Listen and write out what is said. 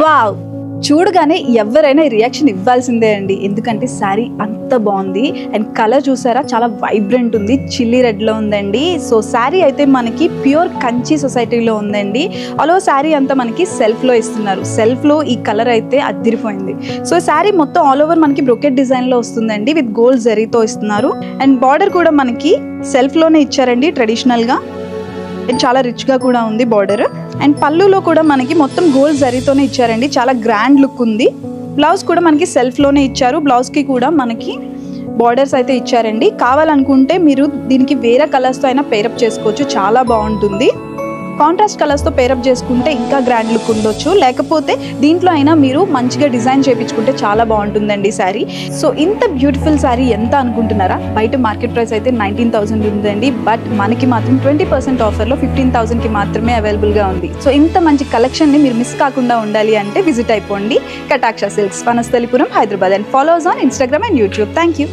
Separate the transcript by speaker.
Speaker 1: Wow, చూడగానే ఎవరైనా reaction ఇవ్వాల్సిందే అండి, ఎందుకంటే శారీ అంత బాగుంది. అండ్ కలర్ చూసారా, చాలా వైబ్రెంట్ ఉంది, చిల్లీ రెడ్లో ఉందండి. సో శారీ అయితే మనకి ప్యూర్ కంచి సొసైటీలో ఉందండి. ఆల్ ఓవర్ శారీ అంతా మనకి సెల్ఫ్లో ఇస్తున్నారు. సెల్ఫ్లో ఈ కలర్ అయితే అద్దిరిపోయింది. సో శారీ మొత్తం ఆల్ ఓవర్ మనకి బ్రొకెట్ డిజైన్లో వస్తుందండి, విత్ గోల్డ్ జరీతో ఇస్తున్నారు. అండ్ బార్డర్ కూడా మనకి సెల్ఫ్లోనే ఇచ్చారండి ట్రెడిషనల్గా. అండ్ చాలా రిచ్గా కూడా ఉంది బార్డర్. అండ్ పళ్ళులో కూడా మనకి మొత్తం గోల్డ్ జరీతోనే ఇచ్చారండి, చాలా గ్రాండ్ లుక్ ఉంది. బ్లౌజ్ కూడా మనకి సెల్ఫ్లోనే ఇచ్చారు. బ్లౌజ్కి కూడా మనకి బార్డర్స్ అయితే ఇచ్చారండి. కావాలనుకుంటే మీరు దీనికి వేరే కలర్స్తో అయినా పేరప్ చేసుకోవచ్చు, చాలా బాగుంటుంది. కాంట్రాస్ట్ కలర్స్తో పేరప్ చేసుకుంటే ఇంకా గ్రాండ్ లుక్ ఉండొచ్చు, లేకపోతే దీంట్లో అయినా మీరు మంచిగా డిజైన్ చేయించుకుంటే చాలా బాగుంటుందండి శారీ. సో ఇంత బ్యూటిఫుల్ శారీ ఎంత అనుకుంటున్నారా? బయట మార్కెట్ ప్రైస్ అయితే 19,000 ఉందండి, బట్ మనకి మాత్రం 20% ఆఫర్లో 15,000కి మాత్రమే అవైలబుల్గా ఉంది. సో ఇంత మంచి కలెక్షన్ని మీరు మిస్ కాకుండా ఉండాలి అంటే విజిట్ అయిపోండి కటాక్ష silks, Vanasthalipuram, Hyderabad. And follows on Instagram and YouTube. Thank you.